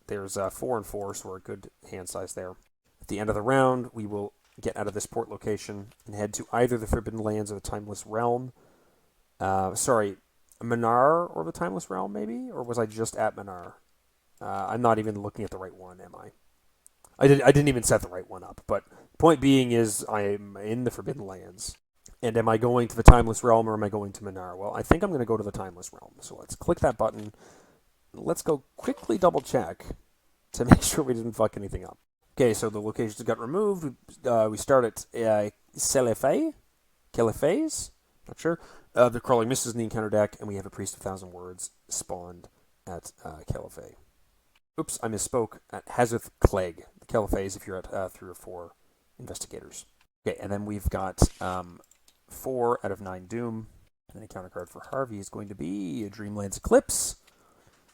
S1: There's 4 and 4, so we're a good hand size there. At the end of the round, we will get out of this port location and head to either the Forbidden Lands or the Timeless Realm. Minar or the Timeless Realm, maybe? Or was I just at Minar? I'm not even looking at the right one, am I? I didn't even set the right one up, but point being is I'm in the Forbidden Lands. And am I going to the Timeless Realm or am I going to Minar? Well, I think I'm going to go to the Timeless Realm. So let's click that button. Let's go quickly double check to make sure we didn't fuck anything up. Okay, so the locations got removed. We start at Kelefes? Not sure. The Crawling Mist is in the encounter deck, and we have a Priest of 1,000 Words spawned at Kelefes. Oops, I misspoke. At Hazith Clegg. The Kelefes if you're at 3 or 4 investigators. Okay, and then we've got 4 out of 9 Doom. And then a counter card for Harvey is going to be a Dreamlands Eclipse.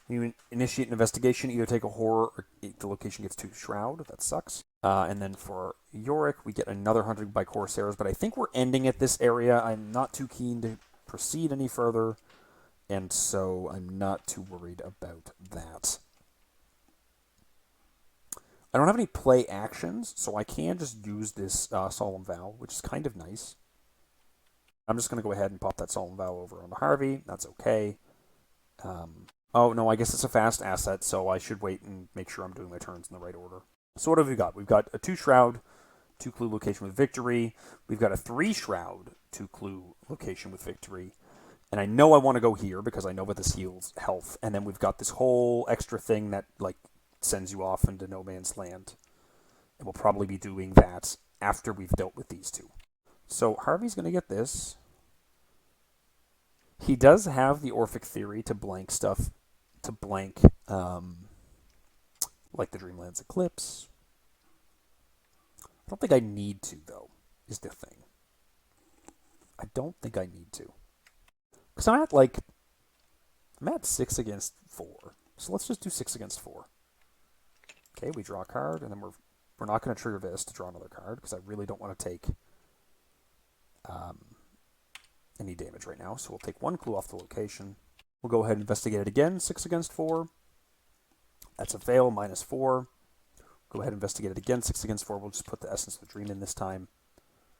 S1: You initiate an investigation, either take a horror or the location gets 2 Shroud. That sucks. And then for Yorick, we get another Hunted by Corsairs, but I think we're ending at this area. I'm not too keen to proceed any further, and so I'm not too worried about that. I don't have any play actions, so I can just use this Solemn Vow, which is kind of nice. I'm just going to go ahead and pop that Solemn Vow over onto Harvey. That's okay. Oh, no, I guess it's a fast asset, so I should wait and make sure I'm doing my turns in the right order. So what have we got? We've got a 2 Shroud, 2 Clue location with Victory. We've got a 3 Shroud, 2 Clue location with Victory. And I know I want to go here because I know that this heals health. And then we've got this whole extra thing that sends you off into no man's land. And we'll probably be doing that after we've dealt with these 2. So Harvey's going to get this. He does have the Orphic Theory to blank stuff to blank, like the Dreamlands Eclipse. I don't think I need to, though, is the thing. I don't think I need to. Because I'm at 6 against 4. So let's just do 6 against 4. Okay, we draw a card, and then we're not going to trigger this to draw another card, because I really don't want to take any damage right now. So we'll take 1 clue off the location. We'll go ahead and investigate it again, 6 against 4. That's a fail, -4. Go ahead and investigate it again, 6 against 4. We'll just put the Essence of the Dream in this time.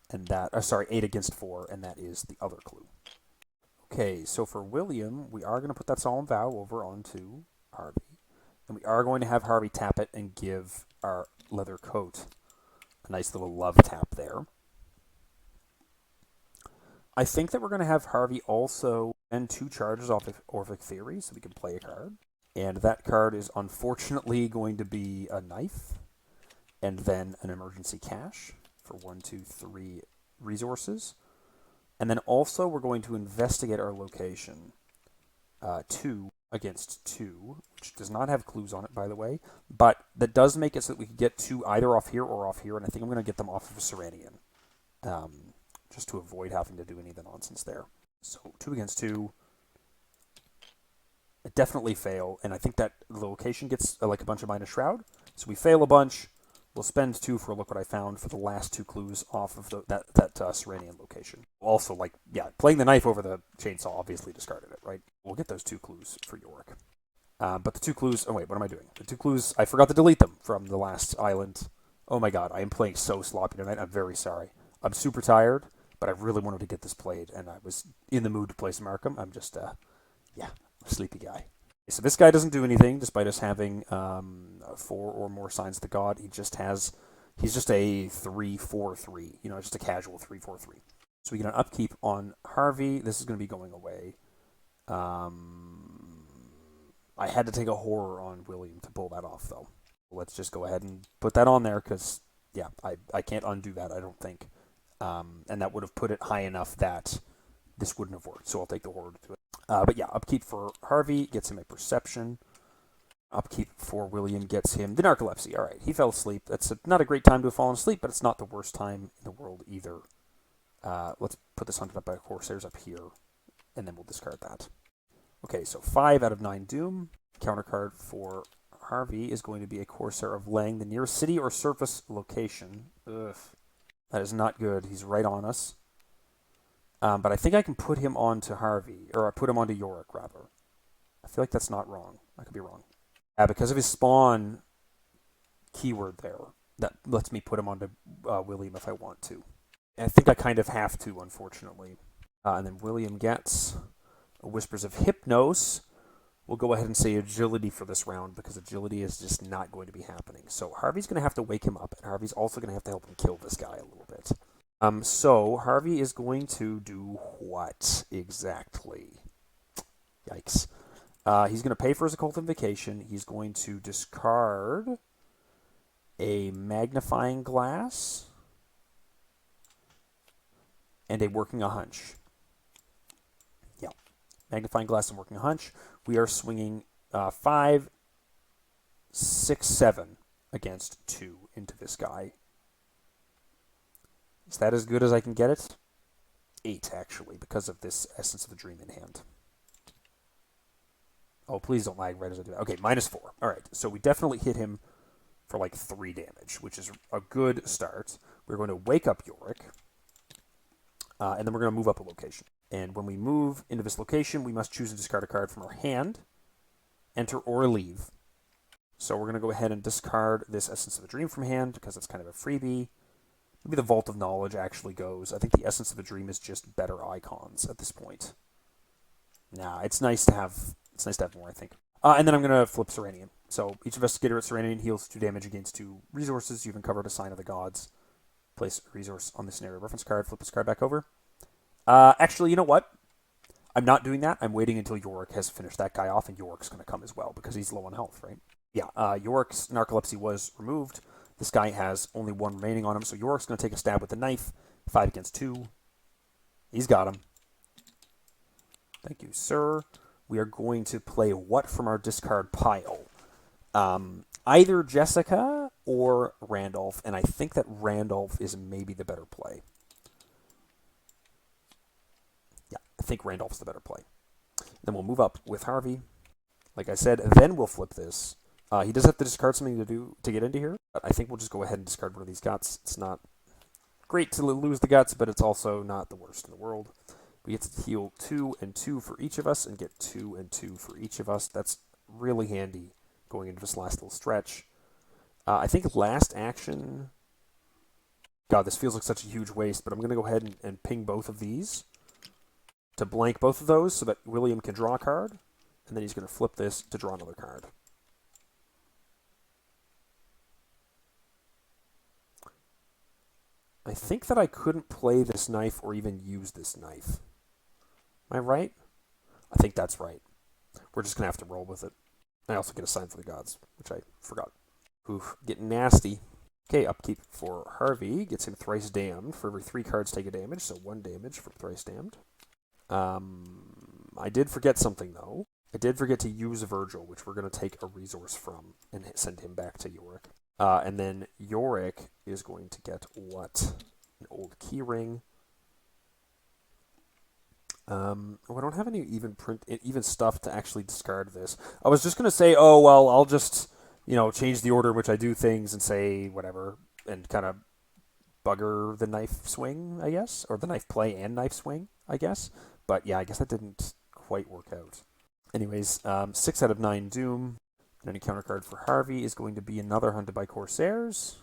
S1: And that, sorry, 8 against 4, and that is the other clue. Okay, so for William, we are going to put that Solemn Vow over onto Harvey. And we are going to have Harvey tap it and give our leather coat a nice little love tap there. I think that we're going to have Harvey also end 2 charges off of Orphic Theory, so we can play a card. And that card is unfortunately going to be a knife, and then an emergency cash for 1, 2, 3 resources. And then also we're going to investigate our location, 2 against 2, which does not have clues on it, by the way, but that does make it so that we can get 2 either off here or off here, and I think I'm going to get them off of a Serenian, just to avoid having to do any of the nonsense there. So 2 against 2, I definitely fail, and I think that the location gets like a bunch of minus shroud, so we fail a bunch. We'll spend 2 for Look What I Found for the last 2 clues off of that Serenian location. Also, playing the knife over the chainsaw obviously discarded it, right? We'll get those 2 clues for Yorick. But the 2 clues... Oh, wait, what am I doing? The 2 clues... I forgot to delete them from the last island. Oh my god, I am playing so sloppy tonight. I'm very sorry. I'm super tired, but I really wanted to get this played, and I was in the mood to play some Arkham. I'm just, a sleepy guy. So this guy doesn't do anything, despite us having 4 or more Signs of the God. He's just a 3/4/3, just a casual 3/4/3. So we get an upkeep on Harvey. This is going to be going away. I had to take a horror on William to pull that off, though. Let's just go ahead and put that on there, because, I can't undo that, I don't think. And that would have put it high enough that this wouldn't have worked, so I'll take the horror to it. Upkeep for Harvey gets him a Perception. Upkeep for William gets him the Narcolepsy. All right, he fell asleep. That's not a great time to have fallen asleep, but it's not the worst time in the world either. Let's put this Hunted Up by Corsairs up here, and then we'll discard that. Okay, so 5 out of 9 Doom. Counter card for Harvey is going to be a Corsair of Lang, the nearest city or surface location. Ugh. That is not good. He's right on us. But I think I can put him onto Harvey, or I put him onto Yorick, rather. I feel like that's not wrong. I could be wrong. Because of his spawn keyword there, that lets me put him onto William if I want to. And I think I kind of have to, unfortunately. And then William gets Whispers of Hypnos. We'll go ahead and say Agility for this round, because Agility is just not going to be happening. So Harvey's going to have to wake him up, and Harvey's also going to have to help him kill this guy a little bit. So Harvey is going to do what exactly? Yikes. He's going to pay for his Occult Invocation. He's going to discard a Magnifying Glass and a Working a Hunch. Yeah. Magnifying Glass and Working a Hunch. We are swinging 5, 6, 7 against 2 into this guy. Is that as good as I can get it? 8, actually, because of this Essence of the Dream in hand. Oh, please don't lag right as I do that. Okay, -4. All right, so we definitely hit him for like 3 damage, which is a good start. We're going to wake up Yorick, and then we're going to move up a location. And when we move into this location, we must choose to discard a card from our hand, enter or leave. So we're going to go ahead and discard this Essence of the Dream from hand, because it's kind of a freebie. Maybe the Vault of Knowledge actually goes. I think the Essence of the Dream is just better icons at this point. Nah, it's nice to have more, I think. And then I'm going to flip Serenian. So each Investigator at Serenian heals 2 damage against 2 resources. You've uncovered a Sign of the Gods. Place a resource on the scenario reference card. Flip this card back over. Actually, you know what? I'm not doing that. I'm waiting until Yorick has finished that guy off, and Yorick's going to come as well, because he's low on health, right? Yeah, Yorick's Narcolepsy was removed. This guy has only 1 remaining on him, so Yorick's going to take a stab with the knife. 5 against 2. He's got him. Thank you, sir. we are going to play what from our discard pile? Either Jessica or Randolph, and I think that Randolph is maybe the better play. Yeah, I think Randolph's the better play. Then we'll move up with Harvey. Like I said, then we'll flip this. He does have to discard something to get into here, but I think we'll just go ahead and discard one of these guts. It's not great to lose the guts, but it's also not the worst in the world. We get to heal 2 and 2 for each of us and get 2 and 2 for each of us. That's really handy going into this last little stretch. I think last action... God, this feels like such a huge waste, but I'm going to go ahead and ping both of these to blank both of those so that William can draw a card, and then he's going to flip this to draw another card. I think that I couldn't play this knife or even use this knife. Am I right? I think that's right. We're just going to have to roll with it. I also get a sign for the gods, which I forgot. Oof, getting nasty. Okay, upkeep for Harvey. Gets him thrice damned. For every 3 cards take a damage, so 1 damage for thrice damned. I did forget something, though. I did forget to use Virgil, which we're going to take a resource from and send him back to Yorick. And then Yorick is going to get what? An old keyring. I don't have any even stuff to actually discard this. I was just going to say, oh, well, I'll just, change the order in which I do things and say whatever and kind of bugger the knife swing, I guess, or the knife play and knife swing, I guess. But yeah, I guess that didn't quite work out. Anyways, 6 out of 9 Doom. And any counter card for Harvey is going to be another Hunted by Corsairs.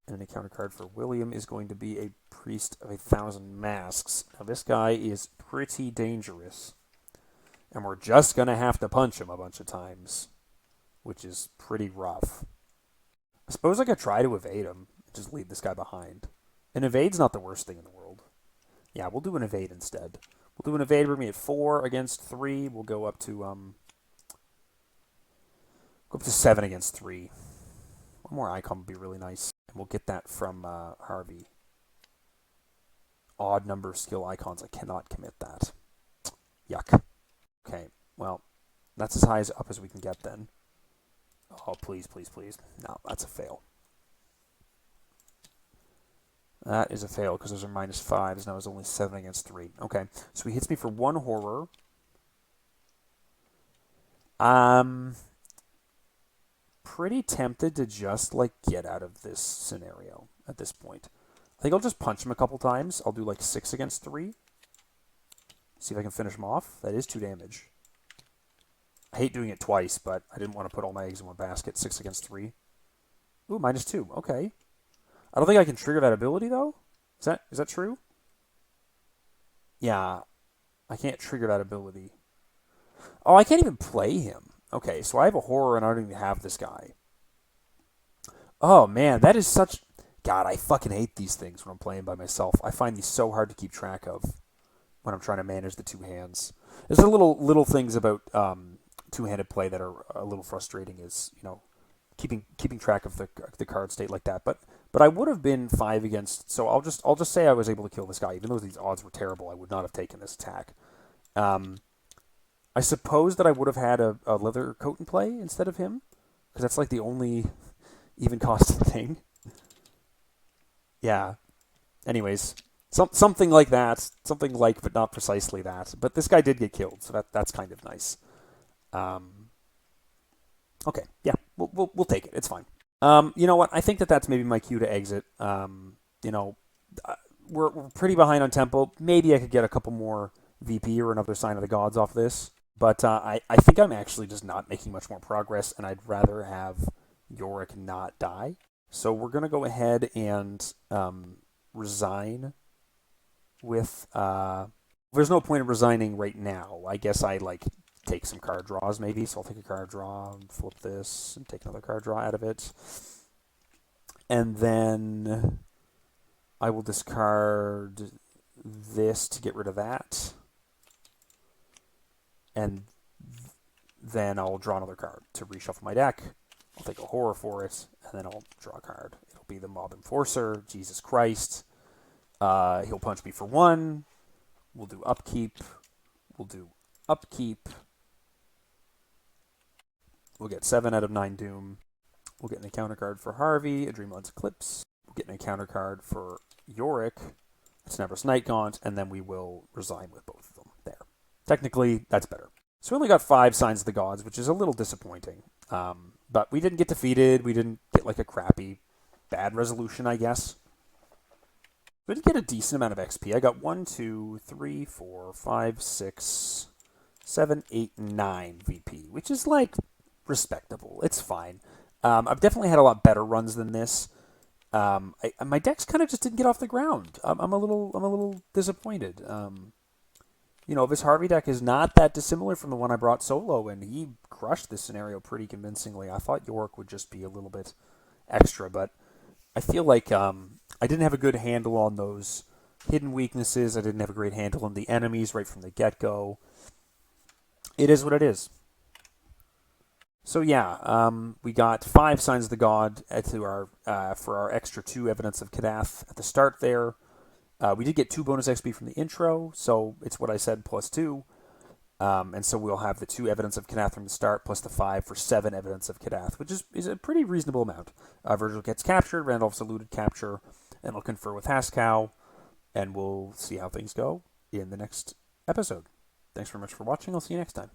S1: And any counter card for William is going to be a Priest of 1,000 Masks. Now this guy is pretty dangerous. And we're just going to have to punch him a bunch of times, which is pretty rough. I suppose I could try to evade him, just leave this guy behind. An evade's not the worst thing in the world. Yeah, we'll do an evade instead. We'll do an evade. We're going to be at 4 against 3. We'll go up to 7 against 3. One more icon would be really nice. And we'll get that from Harvey. Odd number skill icons. I cannot commit that. Yuck. Okay, well, that's as high up as we can get then. Oh, please, please, please. No, that's a fail. That is a fail because those are -5s. Now it's only 7 against 3. Okay, so he hits me for 1 horror. Pretty tempted to just get out of this scenario at this point. I think I'll just punch him a couple times. I'll do 6 against 3. See if I can finish him off. That is 2 damage. I hate doing it twice, but I didn't want to put all my eggs in one basket. 6 against 3. Ooh, -2. Okay. I don't think I can trigger that ability, though. Is that true? Yeah. I can't trigger that ability. Oh, I can't even play him. Okay, so I have a horror and I don't even have this guy. Oh, man, that is such... God, I fucking hate these things when I'm playing by myself. I find these so hard to keep track of when I'm trying to manage the 2 hands. There's a little things about two-handed play that are a little frustrating is, keeping track of the card state like that. But I would have been 5 against... So I'll just say I was able to kill this guy. Even though these odds were terrible, I would not have taken this attack. I suppose that I would have had a leather coat in play instead of him, because that's the only even cost thing. Yeah. Anyways, something like that. Something like, but not precisely that. But this guy did get killed, so that's kind of nice. Okay, yeah, we'll take it. It's fine. You know what? I think that's maybe my cue to exit. We're pretty behind on tempo. Maybe I could get a couple more VP or another Sign of the Gods off this. But I think I'm actually just not making much more progress, and I'd rather have Yorick not die. So we're going to go ahead and resign with... there's no point in resigning right now. I guess I take some card draws maybe. So I'll take a card draw, flip this, and take another card draw out of it. And then I will discard this to get rid of that. And then I'll draw another card to reshuffle my deck. I'll take a horror for it, and then I'll draw a card. It'll be the Mob Enforcer, Jesus Christ. He'll punch me for 1. We'll do upkeep. We'll do upkeep. We'll get 7 out of 9 Doom. We'll get an encounter card for Harvey, a Dreamlands Eclipse. We'll get an encounter card for Yorick, a Tenebris Night Gaunt, and then we will resign with both of them. There. Technically, that's better. So we only got 5 Signs of the Gods, which is a little disappointing. But we didn't get defeated. We didn't get like a crappy, bad resolution, I guess. We did get a decent amount of XP. I got 1, 2, 3, 4, 5, 6, 7, 8, 9 VP, which is like respectable. It's fine. I've definitely had a lot better runs than this. My decks kind of just didn't get off the ground. I'm a little disappointed. This Harvey deck is not that dissimilar from the one I brought solo, and he crushed this scenario pretty convincingly. I thought York would just be a little bit extra, but I feel like I didn't have a good handle on those hidden weaknesses. I didn't have a great handle on the enemies right from the get-go. It is what it is. So yeah, we got 5 Signs of the God for our extra 2 Evidence of Kadath at the start there. We did get 2 bonus XP from the intro, so it's what I said plus 2. And so we'll have the 2 Evidence of Kadath from the start plus the 5 for 7 Evidence of Kadath, which is a pretty reasonable amount. Virgil gets captured, Randolph's eluded capture, and I'll confer with Haskow, and we'll see how things go in the next episode. Thanks very much for watching. I'll see you next time.